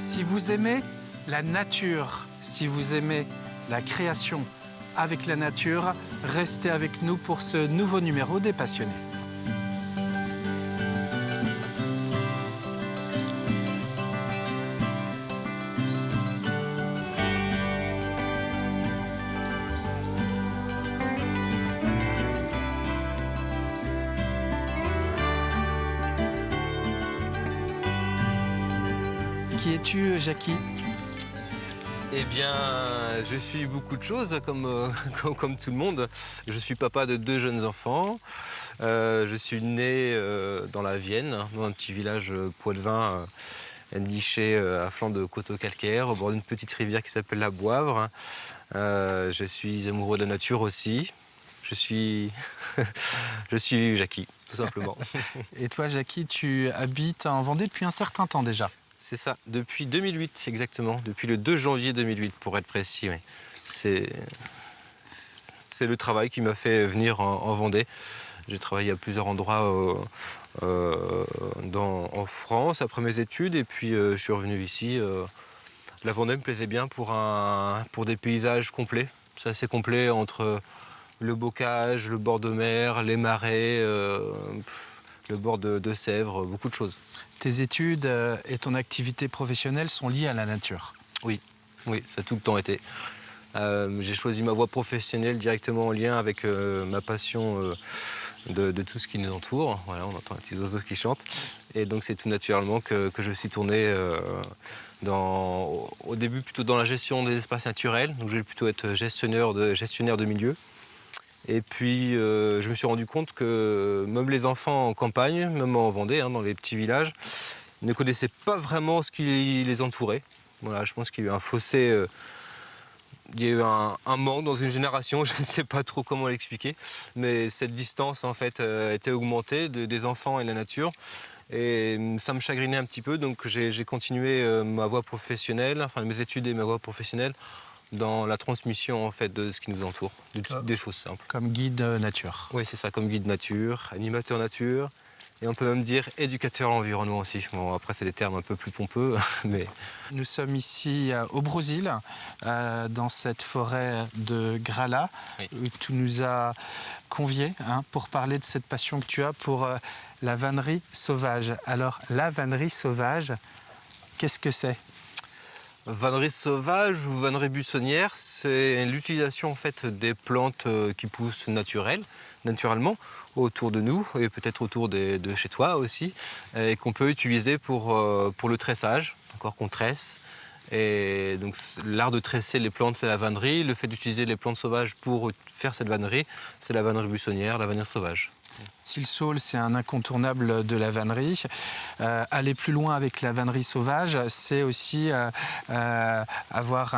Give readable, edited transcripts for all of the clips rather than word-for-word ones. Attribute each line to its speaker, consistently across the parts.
Speaker 1: Si vous aimez la nature, si vous aimez la création avec la nature, restez avec nous pour ce nouveau numéro des Passionnés. Qui es-tu, Jackie ?
Speaker 2: Eh bien, je suis beaucoup de choses, comme tout le monde. Je suis papa de 2 jeunes enfants. Je suis né dans la Vienne, dans un petit village poitevin, niché à flanc de coteaux calcaires, au bord d'une petite rivière qui s'appelle la Boivre. Je suis amoureux de la nature aussi. Je suis Jackie, tout simplement.
Speaker 1: Et toi, Jackie, tu habites en Vendée depuis un certain temps déjà.
Speaker 2: C'est ça, depuis 2008 exactement, depuis le 2 janvier 2008 pour être précis. Oui. C'est le travail qui m'a fait venir en Vendée. J'ai travaillé à plusieurs endroits en France après mes études et puis je suis revenu ici. La Vendée me plaisait bien pour des paysages complets. C'est assez complet entre le bocage, le bord de mer, les marais, le bord de Sèvres, beaucoup de choses.
Speaker 1: Tes études et ton activité professionnelle sont liées à la nature.
Speaker 2: Oui, ça a tout le temps été. J'ai choisi ma voie professionnelle directement en lien avec ma passion de tout ce qui nous entoure. Voilà, on entend les petits oiseaux qui chantent. Et donc c'est tout naturellement que je suis tourné au début plutôt dans la gestion des espaces naturels. Donc je vais plutôt être gestionnaire de milieu. Et puis je me suis rendu compte que même les enfants en campagne, même en Vendée, dans les petits villages, ne connaissaient pas vraiment ce qui les entourait. Voilà, je pense qu'il y a eu un fossé, il y a eu un manque dans une génération, je ne sais pas trop comment l'expliquer, mais cette distance en fait était augmentée des enfants et de la nature. Et ça me chagrinait un petit peu, donc j'ai continué ma voie professionnelle, enfin mes études et ma voie professionnelle, dans la transmission en fait de ce qui nous entoure, des choses simples.
Speaker 1: Comme guide nature.
Speaker 2: Oui, c'est ça, comme guide nature, animateur nature, et on peut même dire éducateur à l'environnement aussi. Bon, après, c'est des termes un peu plus pompeux, mais...
Speaker 1: Nous sommes ici au Brésil, dans cette forêt de Grala,
Speaker 2: Oui.
Speaker 1: où tu nous as conviés pour parler de cette passion que tu as pour la vannerie sauvage. Alors, la vannerie sauvage, qu'est-ce que c'est ?
Speaker 2: Vannerie sauvage ou vannerie buissonnière, c'est l'utilisation en fait des plantes qui poussent naturellement autour de nous et peut-être autour de chez toi aussi, et qu'on peut utiliser pour le tressage, encore qu'on tresse. Et donc l'art de tresser les plantes, c'est la vannerie. Le fait d'utiliser les plantes sauvages pour faire cette vannerie, c'est la vannerie buissonnière, la vannerie sauvage.
Speaker 1: Silsaul, c'est un incontournable de la vannerie. Aller plus loin avec la vannerie sauvage, c'est aussi avoir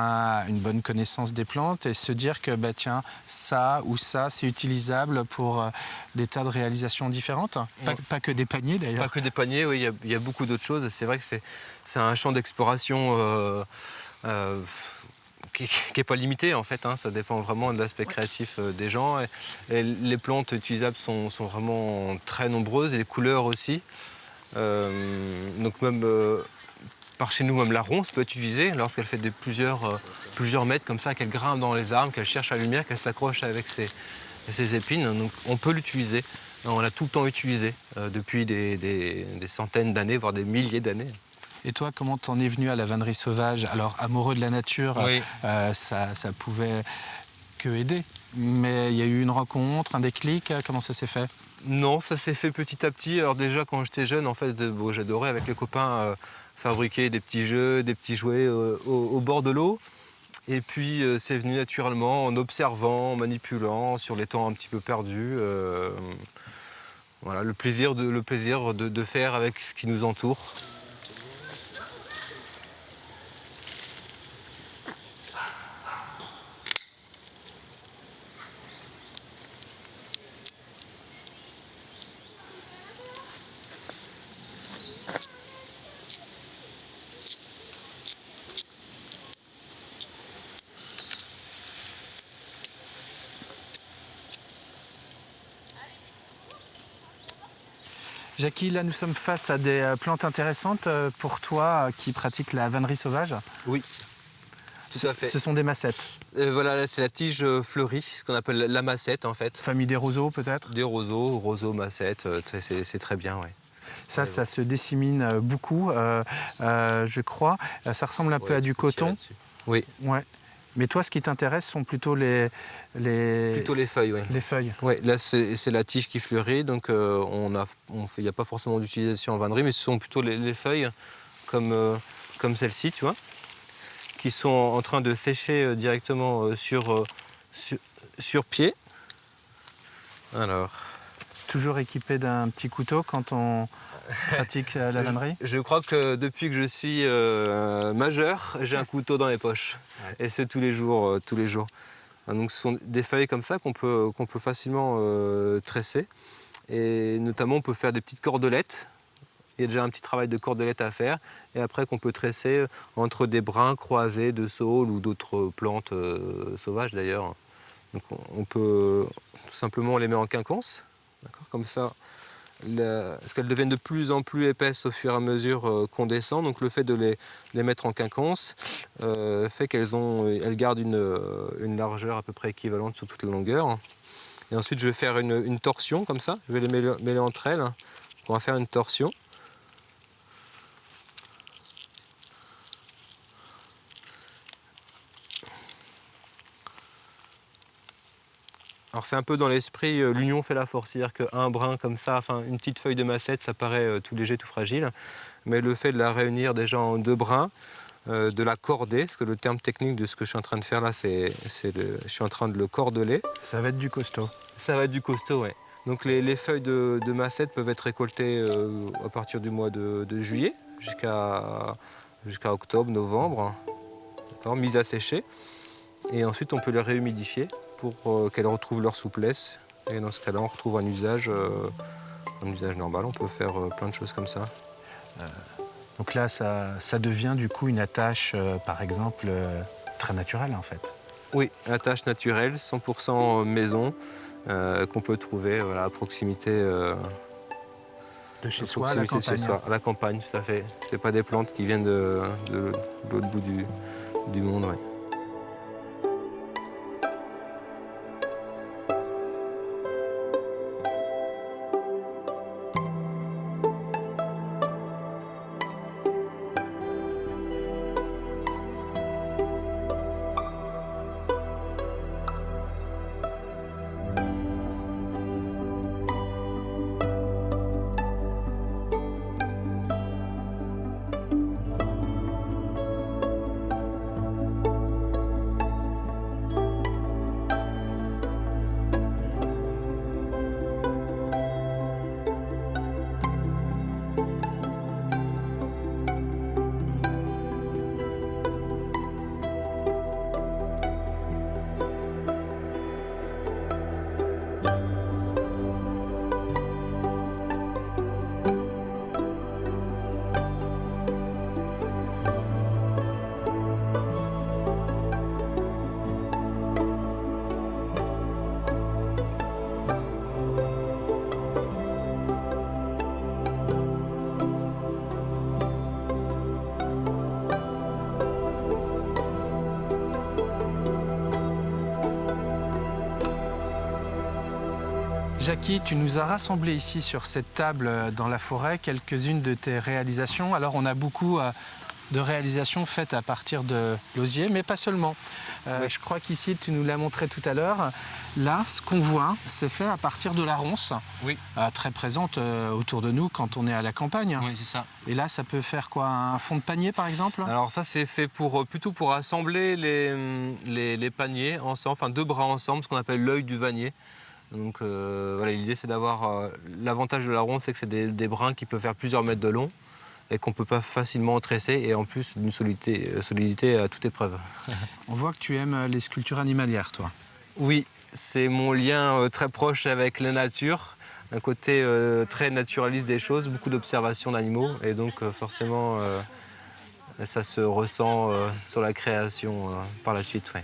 Speaker 1: une bonne connaissance des plantes et se dire que tiens, ça ou ça, c'est utilisable pour des tas de réalisations différentes. Pas que des paniers d'ailleurs.
Speaker 2: Pas que des paniers, oui, il y a beaucoup d'autres choses. C'est vrai que c'est un champ d'exploration qui n'est pas limité en fait, ça dépend vraiment de l'aspect créatif des gens. Et les plantes utilisables sont vraiment très nombreuses et les couleurs aussi. Donc même par chez nous, même la ronce peut être utilisée lorsqu'elle fait plusieurs mètres comme ça, qu'elle grimpe dans les arbres, qu'elle cherche la lumière, qu'elle s'accroche avec ses épines. Donc on peut l'utiliser. On l'a tout le temps utilisé depuis des centaines d'années, voire des milliers d'années.
Speaker 1: Et toi, comment t'en es venu à la vannerie sauvage ? Alors, amoureux de la nature,
Speaker 2: oui.
Speaker 1: Ça pouvait que aider. Mais il y a eu une rencontre, un déclic, comment ça s'est fait ?
Speaker 2: Non, ça s'est fait petit à petit. Alors déjà, quand j'étais jeune, en fait, j'adorais avec les copains fabriquer des petits jeux, des petits jouets au bord de l'eau. Et puis, c'est venu naturellement en observant, en manipulant, sur les temps un petit peu perdus. Voilà, le plaisir de faire avec ce qui nous entoure.
Speaker 1: Jackie, là nous sommes face à des plantes intéressantes pour toi qui pratiques la vannerie sauvage.
Speaker 2: Oui, tout à fait.
Speaker 1: Ce sont des massettes.
Speaker 2: Voilà, là, c'est la tige fleurie, ce qu'on appelle la massette en fait.
Speaker 1: Famille des roseaux peut-être.
Speaker 2: Des roseaux, massettes, c'est très bien, ouais.
Speaker 1: Ça se dissémine beaucoup, je crois. Ça ressemble un peu à du coton.
Speaker 2: Oui.
Speaker 1: Ouais. Mais toi, ce qui t'intéresse sont plutôt les
Speaker 2: feuilles, oui.
Speaker 1: Les feuilles.
Speaker 2: Oui, là, c'est la tige qui fleurit, donc il n'y a pas forcément d'utilisation en vannerie, mais ce sont plutôt les feuilles, comme celle-ci, tu vois, qui sont en train de sécher directement sur pied. Alors...
Speaker 1: Toujours équipé d'un petit couteau quand on pratique la vannerie.
Speaker 2: Je crois que depuis que je suis majeur, j'ai un couteau dans les poches. Ouais. Et c'est tous les jours. Donc ce sont des feuilles comme ça qu'on peut facilement tresser. Et notamment, on peut faire des petites cordelettes. Il y a déjà un petit travail de cordelette à faire. Et après, qu'on peut tresser entre des brins croisés de saules ou d'autres plantes sauvages d'ailleurs. Donc on peut tout simplement les mettre en quinconce. Comme ça, parce qu'elles deviennent de plus en plus épaisses au fur et à mesure qu'on descend. Donc le fait de les mettre en quinconce fait qu'elles gardent une largeur à peu près équivalente sur toute la longueur. Et ensuite, je vais faire une torsion comme ça. Je vais les mêler entre elles. On va faire une torsion. Alors c'est un peu dans l'esprit, l'union fait la force, c'est-à-dire qu'un brin comme ça, enfin une petite feuille de massette, ça paraît tout léger, tout fragile, mais le fait de la réunir déjà en 2 brins, de la corder, parce que le terme technique de ce que je suis en train de faire là, je suis en train de le cordeler.
Speaker 1: Ça va être du costaud.
Speaker 2: Ça va être du costaud, oui. Donc les feuilles de massette peuvent être récoltées à partir du mois de juillet jusqu'à octobre, novembre, mises à sécher. Et ensuite, on peut les réhumidifier pour qu'elles retrouvent leur souplesse. Et dans ce cas-là, on retrouve un usage normal. On peut faire plein de choses comme ça.
Speaker 1: Donc là, ça devient du coup une attache, par exemple, très naturelle en fait.
Speaker 2: Oui, une attache naturelle, 100% maison, qu'on peut trouver à proximité.
Speaker 1: De chez soi, à la campagne.
Speaker 2: À la campagne, tout à fait. Ce pas des plantes qui viennent de l'autre bout du monde. Ouais.
Speaker 1: Jackie, tu nous as rassemblés ici sur cette table dans la forêt quelques-unes de tes réalisations. Alors on a beaucoup de réalisations faites à partir de l'osier, mais pas seulement. Oui. Je crois qu'ici, tu nous l'as montré tout à l'heure, là, ce qu'on voit, c'est fait à partir de la ronce,
Speaker 2: oui.
Speaker 1: Très présente autour de nous quand on est à la campagne.
Speaker 2: Oui, c'est ça.
Speaker 1: Et là, ça peut faire quoi, un fond de panier par exemple?
Speaker 2: Alors ça, c'est fait plutôt pour assembler les paniers ensemble, enfin 2 bras ensemble, ce qu'on appelle l'œil du vannier. Donc voilà, l'idée c'est d'avoir l'avantage de la ronce, c'est que c'est des brins qui peuvent faire plusieurs mètres de long et qu'on ne peut pas facilement tresser, et en plus d'une solidité à toute épreuve.
Speaker 1: On voit que tu aimes les sculptures animalières, toi.
Speaker 2: Oui, c'est mon lien très proche avec la nature, un côté très naturaliste des choses, beaucoup d'observations d'animaux, et donc forcément ça se ressent sur la création par la suite. Ouais.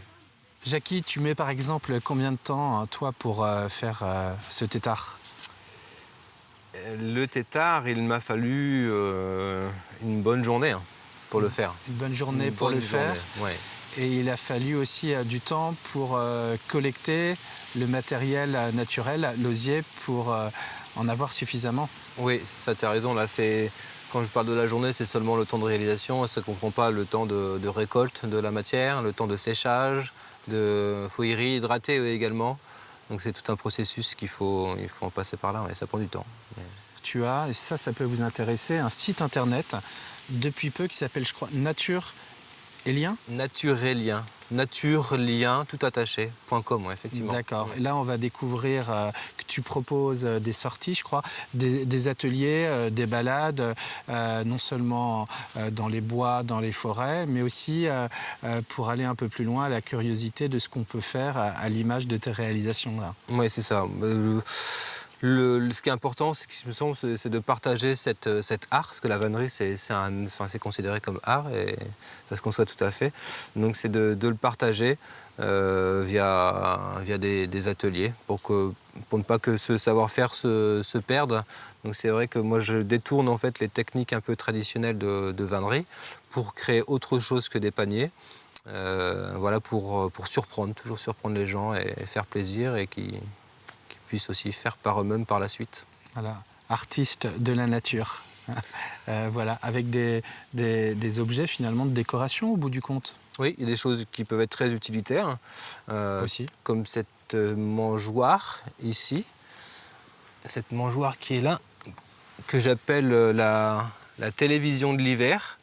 Speaker 1: Jackie, tu mets par exemple combien de temps, toi, pour faire ce tétard?
Speaker 2: Le tétard, il m'a fallu une bonne journée pour le faire.
Speaker 1: Une bonne journée pour le faire.
Speaker 2: Ouais.
Speaker 1: Et il a fallu aussi du temps pour collecter le matériel naturel, l'osier, pour en avoir suffisamment.
Speaker 2: Oui, ça, tu as raison. Là, quand je parle de la journée, c'est seulement le temps de réalisation. Ça ne comprend pas le temps de récolte de la matière, le temps de séchage, faut hydrater également. Donc c'est tout un processus il faut en passer par là, et ça prend du temps.
Speaker 1: Tu as, et ça peut vous intéresser, un site internet depuis peu qui s'appelle, je crois, Nature et Lien.
Speaker 2: Naturelien, naturelien, tout attaché.com, ouais, effectivement.
Speaker 1: D'accord. Et là, on va découvrir que tu proposes des sorties, je crois, des ateliers, des balades, non seulement dans les bois, dans les forêts, mais aussi pour aller un peu plus loin, la curiosité de ce qu'on peut faire à l'image de tes réalisations là.
Speaker 2: Oui, c'est ça. Ce qui est important, c'est de partager cet art, parce que la vannerie, c'est considéré comme art, et ça se conçoit tout à fait. Donc c'est de le partager via des ateliers pour ne pas que ce savoir-faire se perde. Donc c'est vrai que moi je détourne en fait les techniques un peu traditionnelles de vannerie pour créer autre chose que des paniers. Voilà, pour surprendre, toujours surprendre les gens et faire plaisir, et qu'ils puissent aussi faire par eux-mêmes par la suite.
Speaker 1: Voilà, artiste de la nature. Voilà, avec des objets finalement de décoration au bout du compte.
Speaker 2: Oui, il y a des choses qui peuvent être très utilitaires,
Speaker 1: Aussi.
Speaker 2: comme cette mangeoire ici, cette mangeoire qui est là, que j'appelle la télévision de l'hiver.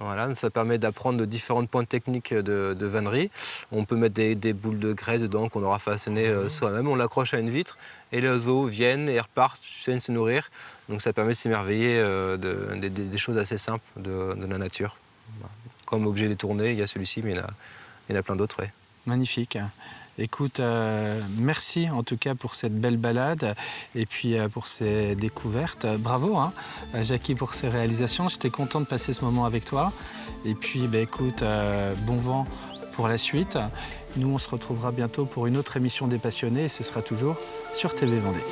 Speaker 2: Voilà, ça permet d'apprendre de différentes pointes techniques de vannerie. On peut mettre des boules de graisse dedans qu'on aura façonnées soi-même. On l'accroche à une vitre et les oiseaux viennent et repartent, viennent se nourrir. Donc ça permet de s'émerveiller des choses assez simples de la nature. Voilà. Comme objet détourné, il y a celui-ci, mais il y en a plein d'autres. Ouais.
Speaker 1: Magnifique. Écoute, merci en tout cas pour cette belle balade et puis pour ces découvertes. Bravo, hein, Jackie, pour ces réalisations. J'étais content de passer ce moment avec toi. Et puis, écoute, bon vent pour la suite. Nous, on se retrouvera bientôt pour une autre émission des Passionnés, et ce sera toujours sur TV Vendée.